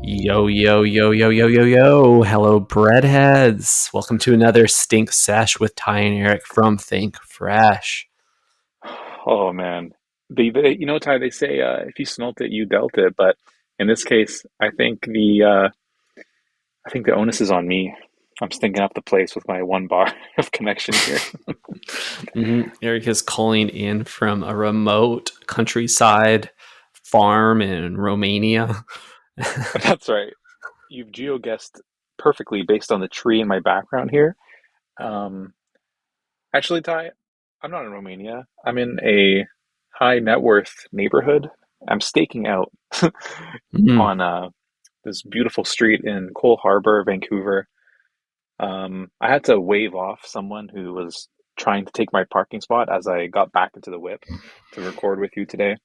Yo, yo, yo, yo, yo, yo, yo. Hello, breadheads. Welcome to another Stink Sesh with Ty and Eric from Think Fresh. Oh man, Ty, they say if you smelt it, you dealt it. But in this case, I think the onus is on me. I'm stinking up the place with my one bar of connection here. Eric is calling in from a remote countryside farm in Romania. That's right. You've geo-guessed perfectly based on the tree in my background here. Um, Actually, Ty, I'm not in Romania. I'm in a high net worth neighborhood. I'm staking out Mhm. on this beautiful street in Cole Harbour, Vancouver. I had to wave off someone who was trying to take my parking spot as I got back into the whip to record with you today.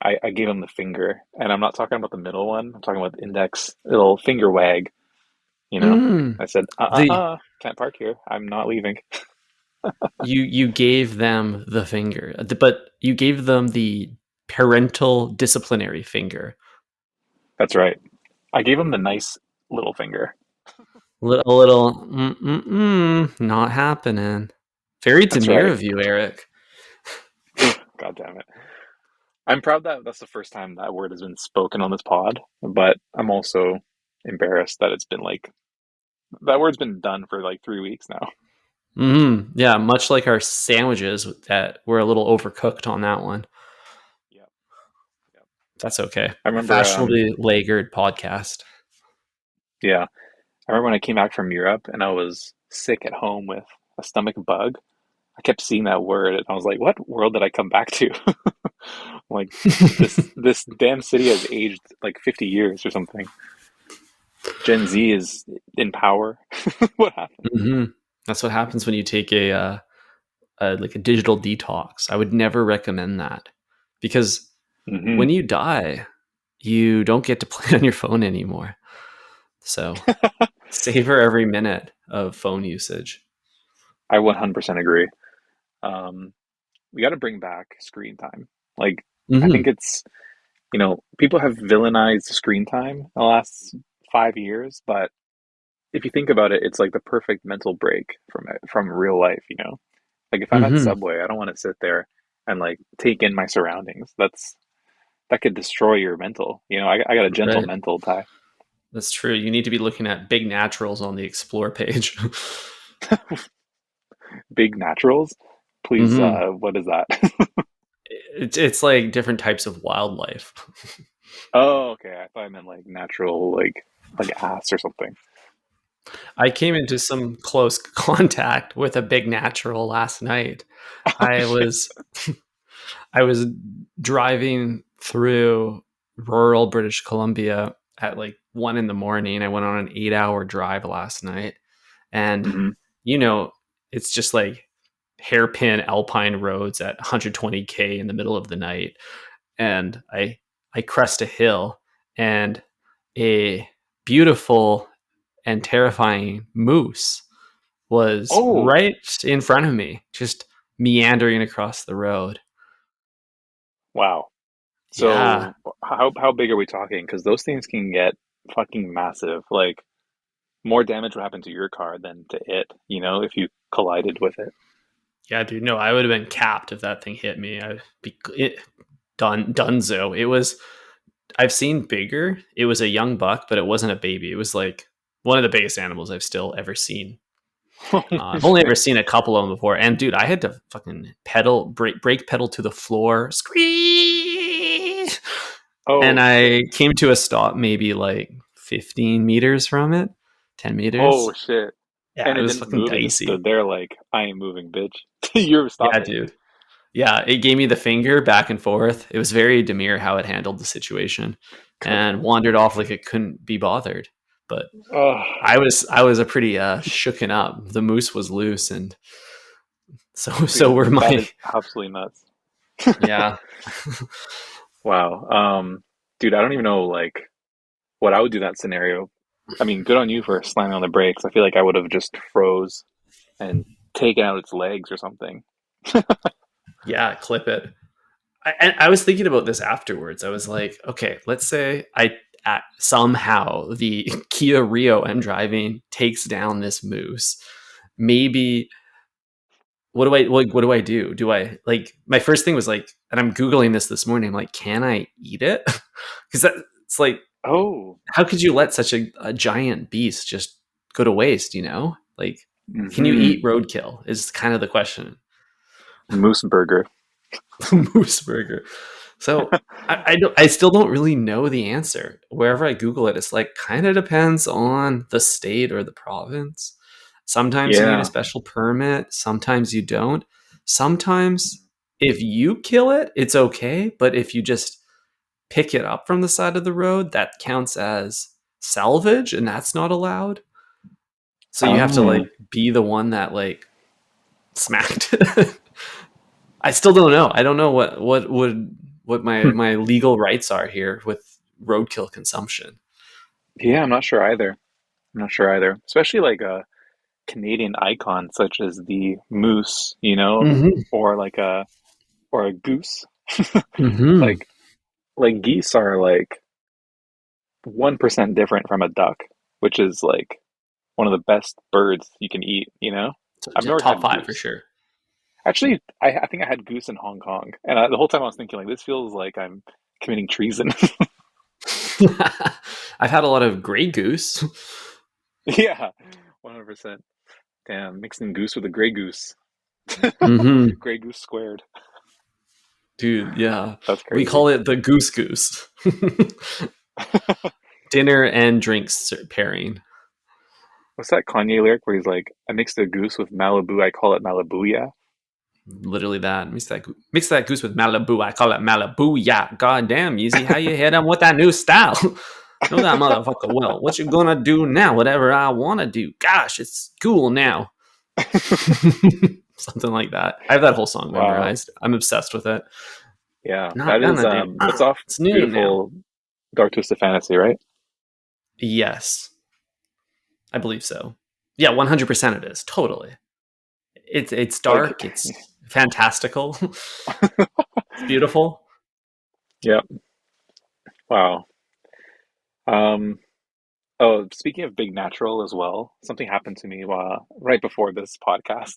I gave him the finger, and I'm not talking about the middle one. I'm talking about the index, little finger wag, you know. Mm. I said, The can't park here. I'm not leaving. you gave them the finger, but you gave them the parental disciplinary finger. That's right. I gave him the nice little finger. A little, not happening. Very That's demure right. of you, Eric. God damn it. I'm proud that that's the first time that word has been spoken on this pod, but I'm also embarrassed that it's been like that word's been done for like 3 weeks now. Yeah, much like our sandwiches that were a little overcooked on that one. Yep. Yep. That's okay. I A remember, fashionably lagered podcast. yeah, I remember when I came back from Europe and I was sick at home with a stomach bug. I kept seeing that word and I was like, what world did I come back to? Like this damn city has aged like 50 years or something. Gen Z is in power. What happened? hmm That's what happens when you take a digital detox. I would never recommend that because when Hmm. you die, you don't get to play on your phone anymore. So savor every minute of phone usage. I 100% agree. Um, we got to bring back screen time. Like, I think hmm people have villainized screen time in the last 5 years, but if you think about it, it's like the perfect mental break from real life. Like if I'm at hmm Subway, I don't want to sit there and like take in my surroundings. That could destroy your mental. I got a gentle Right. mental tie. That's true. You need to be looking at big naturals on the explore page. Big naturals, please. hmm What is that? it's like different types of wildlife. Oh, okay. I thought I meant like natural, like ass or something. I came into some close contact with a big natural last night. Oh I shit. was I was driving through rural British Columbia at like 1 in the morning. I went on an 8 hour drive last night. And, Hmm. you know, it's just like hairpin alpine roads at 120K in the middle of the night. And I crest a hill and a beautiful and terrifying moose was Oh, right in front of me, just meandering across the road. wow. Yeah. So how big are we talking? Because those things can get fucking massive. Like more damage would happen to your car than to it, if you collided with it. Yeah, dude. No, I would have been capped if that thing hit me. I'd be donezo. It was. I've seen bigger. It was a young buck, but it wasn't a baby. It was like one of the biggest animals I've still ever seen. Holy I've only ever shit. seen a couple of them before, and dude, I had to fucking brake pedal to the floor, scream, and Oh I shit. came to a stop maybe like 15 meters from it, 10 Oh meters. shit. Yeah, And it it was didn't fucking move. It just stood dicey. there like, I ain't moving, bitch. You're Yeah, stopping. dude. Yeah, it gave me the finger back and forth. It was very demure how it handled the situation Good and heavens. wandered off like it couldn't be bothered. But Oh, I was a pretty shooken up. The moose was loose, and so dude, were that my is absolutely nuts. yeah. Wow. Dude, I don't even know like what I would do in that scenario. I mean, good on you for slamming on the brakes. I feel like I would have just froze and taken out its legs or something. Yeah, clip it. And I was thinking about this afterwards. I was like, okay, let's say I somehow the Kia Rio I'm driving takes down this moose. Maybe what do I do? Do I like my first thing was like, and I'm googling this morning. I'm like, can I eat it? Because it's like, Oh. how could you let such a giant beast just go to waste? Like, can you Hmm. eat roadkill? Is kind of the question. Moose burger. Moose burger. So I still don't really know the answer. Wherever I Google it, it's like kind of depends on the state or the province. Sometimes you need a Yeah. special permit. Sometimes you don't. Sometimes if you kill it, it's okay. But if you just pick it up from the side of the road, that counts as salvage, and that's not allowed. So you have to like Oh. be the one that like smacked it. I still don't know. I don't know what my legal rights are here with roadkill consumption. Yeah, I'm not sure either. I'm not sure either. Especially like a Canadian icon such as the moose, Mm-hmm. or like a goose. Mm-hmm. Like geese are like 1% different from a duck, which is like one of the best birds you can eat. I've never Top had five for goose. sure. Actually, I think I had goose in Hong Kong, and the whole time I was thinking like this feels like I'm committing treason. I've had a lot of gray goose. Yeah, 100%. Damn, mixing goose with a gray goose. Mm-hmm. Gray goose squared. Dude, yeah. That's We crazy. call it the goose goose. Dinner and drinks pairing. What's that Kanye lyric where he's like, I mixed a goose with Malibu, I call it Malibu, yeah? Literally that. Mix that goose with Malibu. I call it Malibu. Yeah. God damn, Yeezy. How you hit him with that new style? Know that motherfucker well. What you gonna do now? Whatever I wanna do. Gosh, it's cool now. Something like that. I have that whole song Wow. memorized. I'm obsessed with it. Yeah, Not that is gonna do. that's off It's new now. beautiful Dark Twisted Fantasy, right? Yes, I believe so. Yeah, 100% it is. Totally. It's Like, dark. It's fantastical. It's beautiful. yeah, wow. Um, oh, speaking of big natural as well, something happened to me right before this podcast.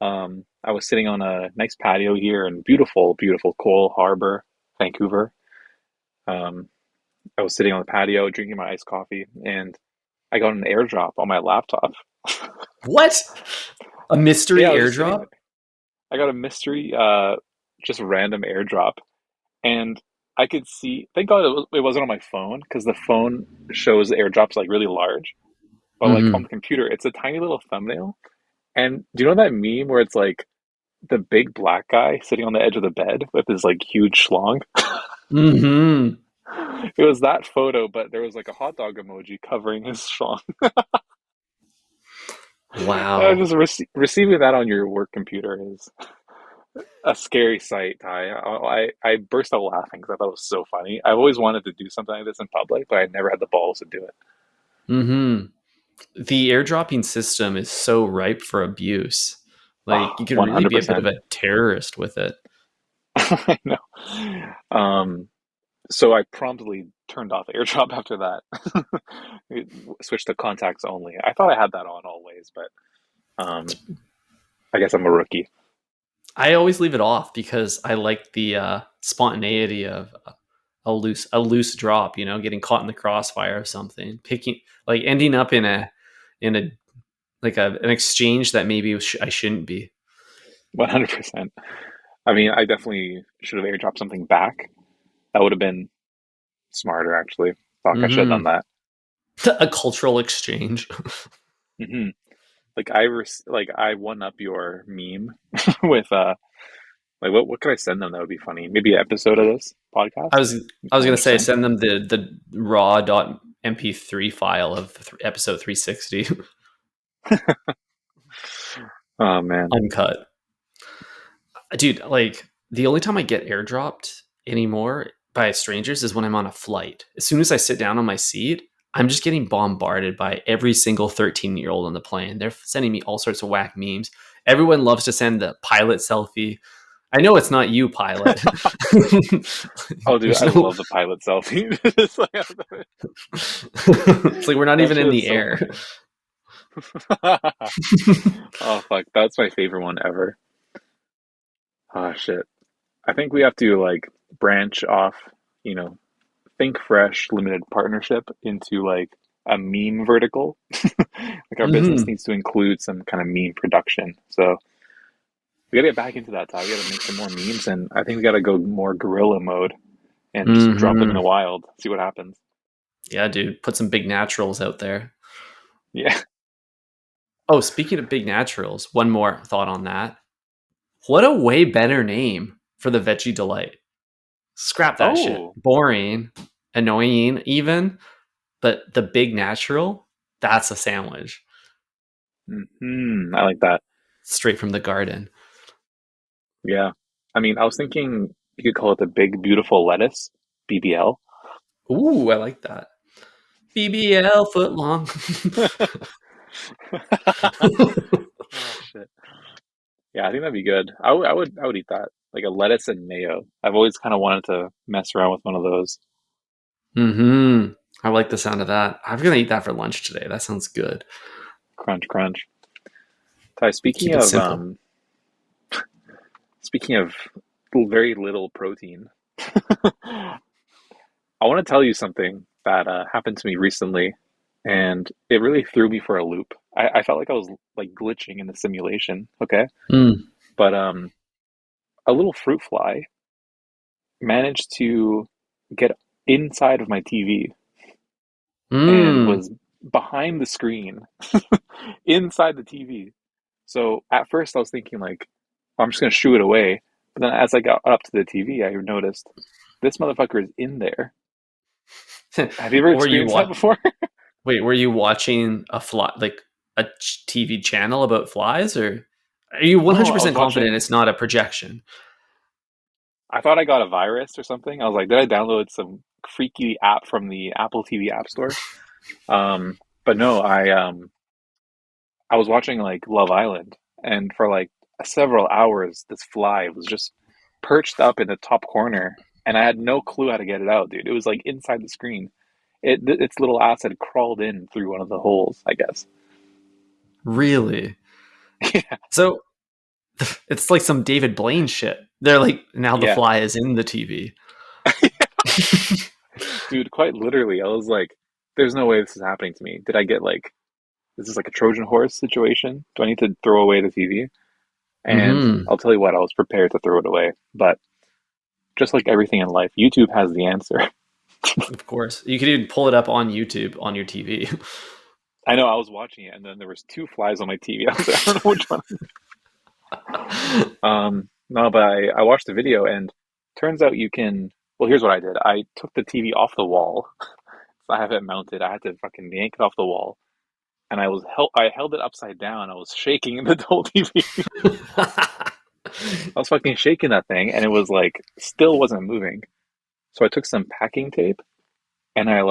I was sitting on a nice patio here in beautiful, beautiful Cole Harbor, Vancouver. Um, I was sitting on the patio drinking my iced coffee, and I got an airdrop on my laptop. What? A mystery Yeah, I was just sitting airdrop? there. I got a mystery, just random airdrop, and I could see. Thank God it wasn't on my phone because the phone shows the airdrops like really large, but like on Mm-hmm. the computer, it's a tiny little thumbnail. And do you know that meme where it's like the big black guy sitting on the edge of the bed with his like huge schlong? Mm-hmm. It was that photo, but there was like a hot dog emoji covering his schlong. Wow. Just receiving that on your work computer is a scary sight, Ty. I burst out laughing because I thought it was so funny. I've always wanted to do something like this in public, but I never had the balls to do it. Mm-hmm. The airdropping system is so ripe for abuse. Like you Oh, could really be a bit of 100%. a terrorist with it. I know. So I promptly turned off AirDrop after that. It switched to contacts only. I thought I had that on always, but I guess I'm a rookie. I always leave it off because I like the spontaneity of a loose drop. Getting caught in the crossfire of something, picking like ending up in a like an exchange that maybe I shouldn't be. 100%. I mean, I definitely should have airdropped something back. That would have been smarter, actually. Fuck, I should have done Hmm. that. A cultural exchange. Hmm. Like I one up your meme with like what could I send them that would be funny? Maybe an episode of this I podcast. was I was Sound gonna say interesting. send them the raw .mp3 file of episode 360 Oh man. uncut. Dude, like the only time I get airdropped anymore by strangers is when I'm on a flight. As soon as I sit down on my seat, I'm just getting bombarded by every single 13-year-old on the plane. They're sending me all sorts of whack memes. Everyone loves to send the pilot selfie. I know it's not you, pilot. Oh, dude, There's I no. love the pilot selfie. It's like, It's like we're not that even shit in is the so air. funny. Oh fuck, that's my favorite one ever. Oh shit. I think we have to like branch off, you know, think fresh limited partnership into like a meme vertical. Like our business Hmm. needs to include some kind of meme production. So we gotta get back into that, Ty. We gotta make some more memes, and I think we gotta go more guerrilla mode and just drop them in Hmm. the wild, see what happens. Yeah, dude. Put some big naturals out there. Yeah. Oh, speaking of big naturals, one more thought on that. What a way better name for the veggie delight. Scrap that shit. Oh. Boring, annoying, even. But the big natural, that's a sandwich I like that. straight from the garden. Yeah. I mean, I was thinking you could call it the big beautiful lettuce, BBL. Ooh, I like that. BBL foot long. Oh shit. Yeah, I think that'd be good. I would eat that. Like a lettuce and mayo. I've always kind of wanted to mess around with one of those. Hmm. I like the sound of that. I'm gonna eat that for lunch today. That sounds good. Crunch, crunch. Ty, Keep it simple. speaking of very little protein, I want to tell you something that happened to me recently, and it really threw me for a loop. I felt like I was like glitching in the simulation. Okay, Mm. but a little fruit fly managed to get inside of my TV and Mm. was behind the screen inside the TV. So at first I was thinking like, I'm just gonna shoo it away. But then as I got up to the TV, I noticed this motherfucker is in there. Have you ever Or you experienced that what? before? Wait, were you watching a fly like a TV channel about flies, or are you No, I was 100% confident watching. it's not a projection? I thought I got a virus or something. I was like, did I download some freaky app from the Apple TV App Store? But no, I was watching like Love Island, and for like several hours, this fly was just perched up in the top corner, and I had no clue how to get it out, dude. It was like inside the screen. Its little ass had crawled in through one of the holes, I guess. Really? Yeah, So it's like some David Blaine shit. They're like, now the yeah, fly is in the TV. dude. Quite literally, I was like, "There's no way this is happening to me." Did I get like, is this like a Trojan horse situation? Do I need to throw away the TV? And Hmm. I'll tell you what, I was prepared to throw it away, but just like everything in life, YouTube has the answer. Of course. You could even pull it up on YouTube on your TV. I know I was watching it, and then there was two flies on my TV. I was like, I don't know which one. No, but I watched the video, and turns out you can. Well, here's what I did. I took the TV off the wall. So I have it mounted. I had to fucking yank it off the wall, and I held it upside down. I was shaking the whole TV. I was fucking shaking that thing, and it was like still wasn't moving. So I took some packing tape, and I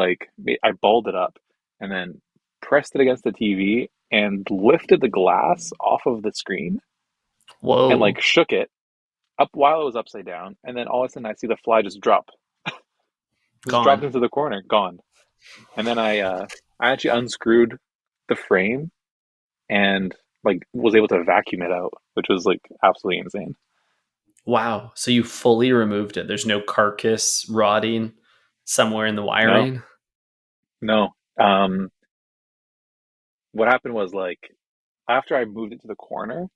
balled it up, and then pressed it against the TV, and lifted the glass off of the screen, and Whoa. like shook it up while it was upside down, and then all of a sudden I see the fly just dropped Gone. into the corner, gone. And then I actually unscrewed the frame and like was able to vacuum it out, which was like absolutely insane. Wow. So you fully removed it. There's no carcass rotting somewhere in the No, wiring. no. Um, what happened was like after I moved it to the corner,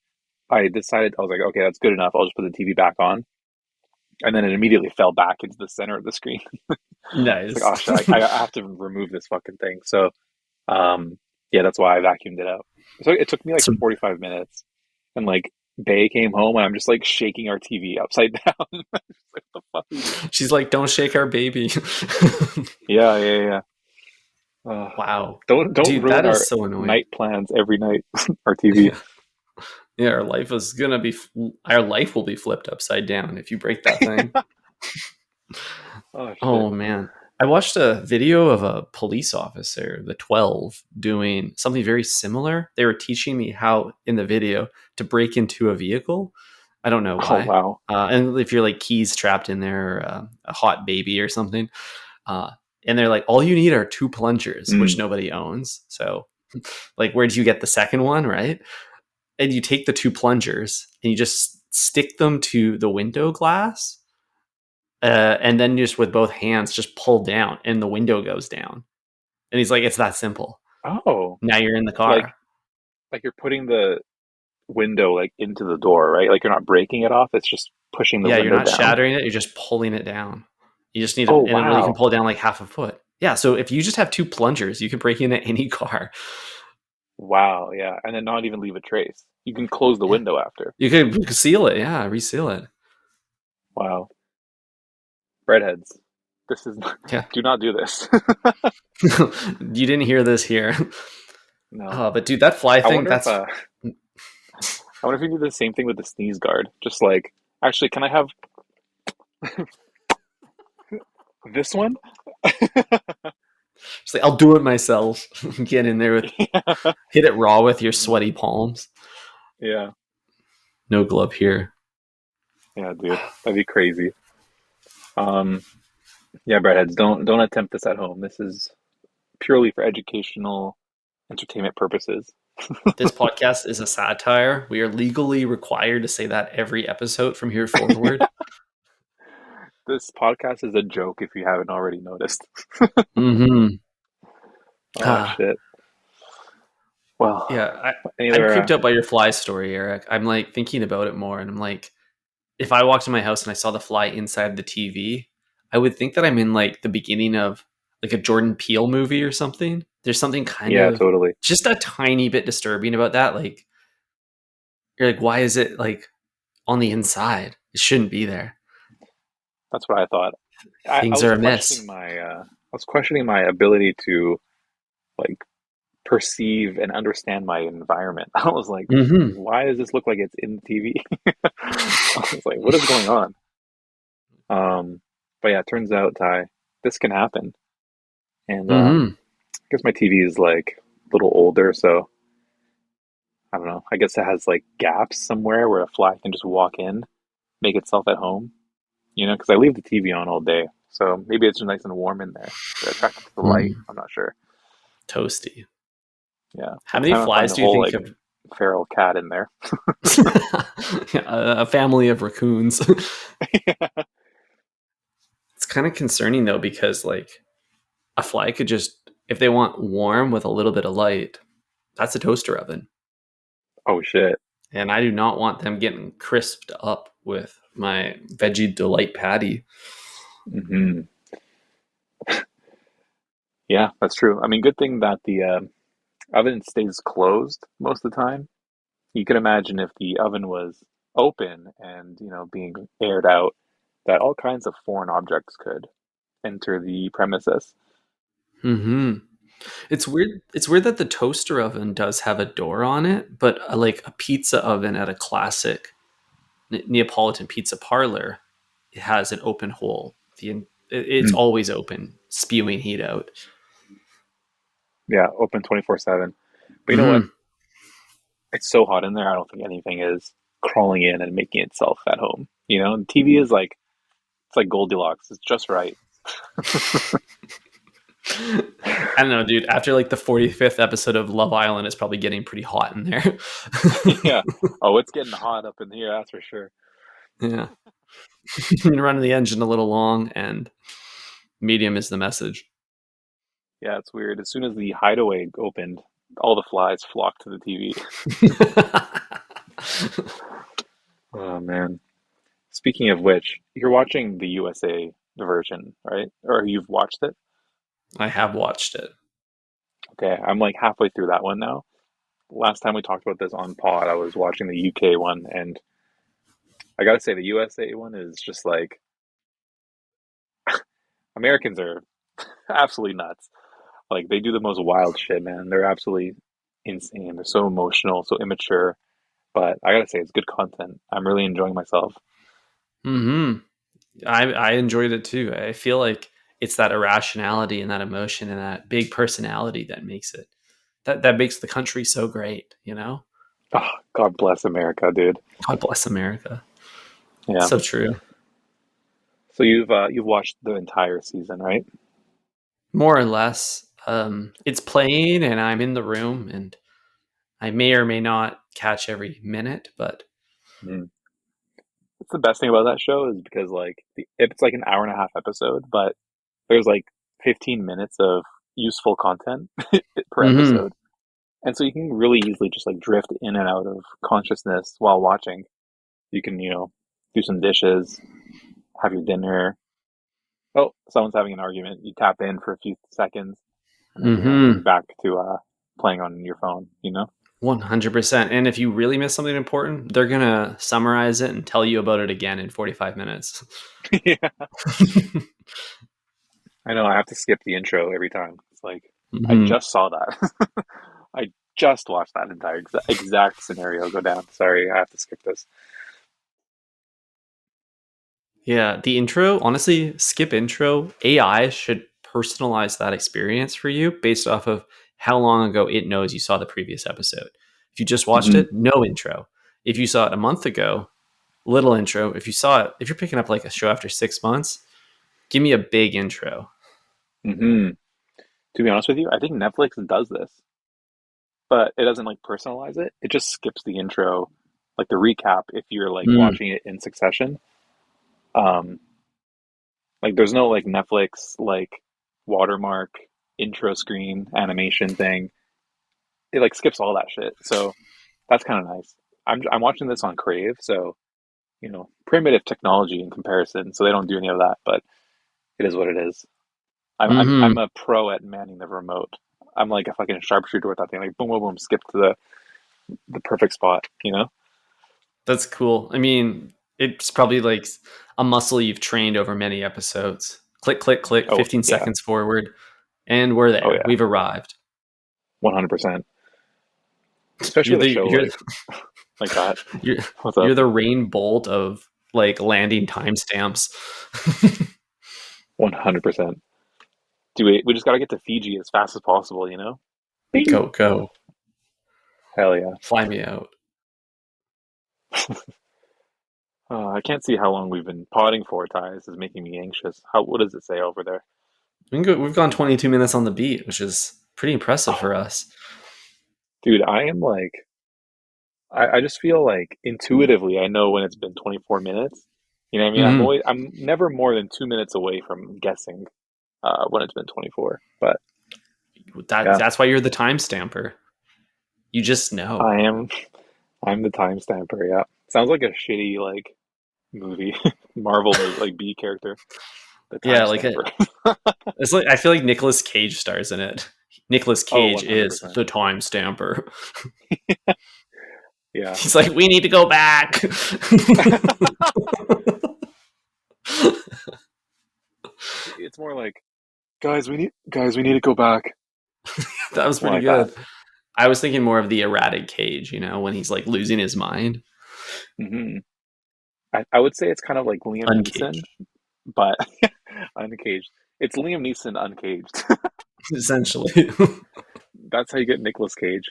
I decided I was like, okay, that's good enough. I'll just put the TV back on, and then it immediately fell back into the center of the screen. It's like, Nice. oh shit, I have to remove this fucking thing. So Um, yeah, that's why I vacuumed it out. So it took me like So 45 minutes, and like Bay came home, and I'm just like shaking our TV upside down. Like, what the fuck are you doing? she's like, don't shake our baby. Yeah, yeah, yeah. Wow. Don't Dude, ruin that is our so annoying. night plans every night. Our TV. Yeah. Yeah, our life is gonna be our life will be flipped upside down if you break that thing. Oh Oh shit. man. I watched a video of a police officer, the 12, doing something very similar. They were teaching me how in the video to break into a vehicle. I don't know Oh why. wow. And if you're like keys trapped in there, or a hot baby or something, uh, and they're like, all you need are two plungers, which Mm. nobody owns. So, like, where do you get the second one, right? And you take the two plungers and you just stick them to the window glass, and then just with both hands just pull down, and the window goes down. And he's like, it's that simple. Oh, Now you're in the like car. like you're putting the window like into the door, right? Like you're not breaking it off. It's just pushing the Yeah, you're window not down. shattering it. You're just pulling it down. You just need to, Oh and well, you can wow. pull it down like half a foot. Yeah. So if you just have two plungers, you can break into any car. Wow, yeah. And then not even leave a trace. You can close the Yeah. window after. You could seal it. Yeah. Reseal it. Wow. Redheads. This is not, Yeah. do not do this. You didn't hear this here. No. But dude, that fly I thing, wonder if that's I wonder if you do the same thing with the sneeze guard. Just like, actually, can I have this one? just like, I'll do it myself. Get in there with, Yeah. hit it raw with your Mhm. sweaty palms. Yeah. No glove here. Yeah, dude. That'd be crazy. Um, yeah, breadheads, don't attempt this at home. This is purely for educational entertainment purposes. This podcast is a satire. We are legally required to say that every episode from here forward. This podcast is a joke if you haven't already noticed. Mm-hmm. Oh Ah, shit. yeah, Well, any I'm other creeped out by your fly story, Eric. I'm like thinking about it more, and I'm like, if I walked in my house and I saw the fly inside the TV, I would think that I'm in like the beginning of like a Jordan Peele movie or something. There's something kind yeah, of totally. just a tiny bit disturbing about that. Like, you're like, why is it like on the inside? It shouldn't be there. That's what I thought. I Things was are questioning amiss. my ability to like perceive and understand my environment. I was like, Mm-hmm. why does this look like it's in the TV? I was like, what is going on? Um, but yeah, it turns out, Ty, this can happen. And Mm-hmm. I guess my TV is like a little older, so I don't know. I guess it has like gaps somewhere where a fly can just walk in, make itself at home, because I leave the TV on all day. So maybe it's just nice and warm in there. They're attracted to the light. Mm. I'm not sure. Toasty. Yeah. How Every many time I find flies a do you whole think like have feral cat in there. a family of raccoons? It's kind of concerning though, because like a fly could just, if they want warm with a little bit of light, that's a toaster oven. Oh shit. And I do not want them getting crisped up with my veggie delight patty. Hmm. Yeah, that's true. I mean, good thing that the oven stays closed most of the time. You can imagine if the oven was open and, being aired out, that all kinds of foreign objects could enter the premises. Hmm. It's weird. It's weird that the toaster oven does have a door on it, but like a pizza oven at a classic Neapolitan pizza parlor, it has an open hole. It's Mm. always open, spewing heat out. Yeah, open 24/7. But you know what? Hmm. It's so hot in there, I don't think anything is crawling in and making itself at home. And TV is like, it's like Goldilocks. It's just right. I don't know, dude. After like the 45th episode of Love Island, it's probably getting pretty hot in there. Yeah. Oh, it's getting hot up in here, that's for sure. Yeah. Running the engine a little long, and medium is the message. Yeah, it's weird. As soon as the hideaway opened, all the flies flocked to the TV. Oh man. Speaking of which, you're watching the USA version, right? Or you've watched it? I have watched it. Okay, I'm like halfway through that one now. Last time we talked about this on pod, I was watching the UK one, and I gotta say the USA one is just like Americans are absolutely nuts. Like they do the most wild shit, man. They're absolutely insane. They're so emotional, so immature. But I gotta say, it's good content. I'm really enjoying myself. Hmm. I enjoyed it too. I feel like it's that irrationality and that emotion and that big personality that makes it, that makes the country so great. Oh, God bless America, dude. God bless America. Yeah. So true. So you've watched the entire season, right? More or less. It's playing and I'm in the room and I may or may not catch every minute, but Mm. It's the best thing about that show is because like it's like an hour and a half episode, but there's like 15 minutes of useful content per mhm, episode. And so you can really easily just like drift in and out of consciousness while watching. You can, do some dishes, have your dinner. Oh, someone's having an argument. You tap in for a few seconds and then you're mhm. back to playing on your phone. 100%. And if you really miss something important, they're going to summarize it and tell you about it again in 45 minutes. Yeah. I know I have to skip the intro every time. It's like I Mhm. just saw that. I just watched that entire exact scenario go down. Sorry, I have to skip this. Yeah, the intro, honestly, skip intro. AI should personalize that experience for you based off of how long ago it knows you saw the previous episode. If you just watched Hmm. it, no intro. If you saw it a month ago, little intro. If you saw it, if you're picking up like a show after 6 months, give me a big intro. Hmm. To be honest with you, I think Netflix does this, but it doesn't like personalize it. It just skips the intro, like the recap if you're like Mm, watching it in succession. Um, like there's no like Netflix like watermark intro screen animation thing. It like skips all that shit. So that's kind of nice. I'm watching this on Crave, so primitive technology in comparison. So they don't do any of that, but it is what it is. I'm hmm a pro at manning the remote. I'm like a fucking sharpshooter with that thing. Like boom, boom, boom, skip to the perfect spot. That's cool. I mean, it's probably like a muscle you've trained over many episodes. Click, click, click, Oh 15 yeah, seconds forward, and we're oh there. yeah, We've arrived. 100%. Especially You're with a the show you're like that. you're What's you're up? the rain bolt of like landing timestamps. 100%. Do we just got to get to Fiji as fast as possible? Bing. Go, go. Hell yeah. Fly me out. I can't see how long we've been potting for. Ty, this is making me anxious. What does it say over there? We've gone 22 minutes on the beat, which is pretty impressive Oh, for us. dude, I am like, I just feel like intuitively I know when it's been 24 minutes. You know what I mean? Hmm I'm never more than 2 minutes away from guessing when it's been 24. But yeah, That's why you're the time stamper. You just know. I am. I'm the time stamper. Yeah, sounds like a shitty like movie, Marvel movie, like B character, the time Yeah, like a, stamper. it's like I feel like Nicolas Cage stars in it. Nicolas Oh, Cage is 100%. the time stamper. Yeah. He's like, we need to go back. It's more like, guys, we need to go back. That was More pretty like that. good. I was thinking more of the erratic Cage, when he's like losing his mind. Hmm. I would say it's kind of like Liam Neeson, Uncaged, but uncaged. It's Liam Neeson uncaged. essentially. That's how you get Nicolas Cage.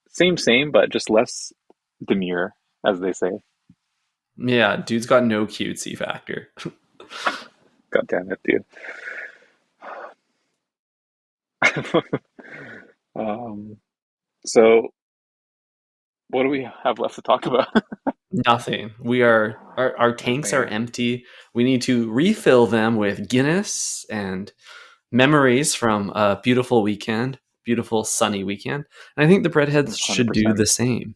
Same, but just less demure, as they say. Yeah, dude's got no cutesy factor. God damn it, dude. um, so what do we have left to talk about? Nothing. Our Oh tanks are man, empty. We need to refill them with Guinness and memories from a beautiful weekend, beautiful sunny weekend. And I think the breadheads should do 100%. the same.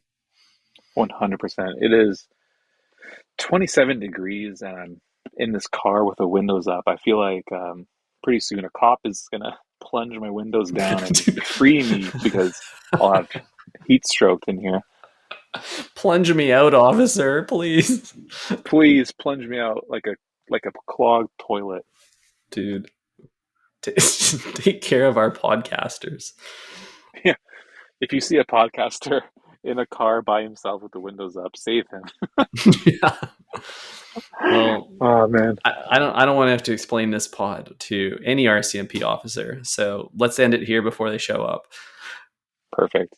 100%. It is 27 degrees and I'm in this car with the windows up. I feel like pretty soon a cop is gonna plunge my windows down and free me because I'll have heat stroke in here. Plunge me out, officer, please. Please plunge me out like a clogged toilet. Dude, take care of our podcasters. Yeah. If you see a podcaster in a car by himself with the windows up, save him. Yeah. Well, Oh man. I don't want to have to explain this pod to any RCMP officer. So let's end it here before they show up. Perfect.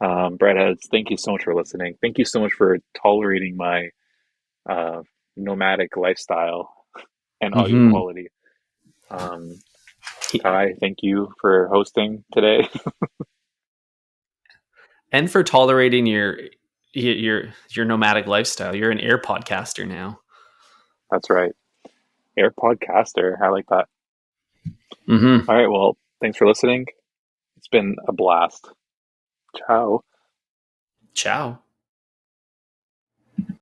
Breadheads, thank you so much for listening. Thank you so much for tolerating my nomadic lifestyle and audio Hmm. quality. Um, Ty, thank you for hosting today. And for tolerating your nomadic lifestyle. You're an air podcaster now. That's right. Air podcaster. I like that. Hmm. All right. Well, thanks for listening. It's been a blast. Ciao. Ciao.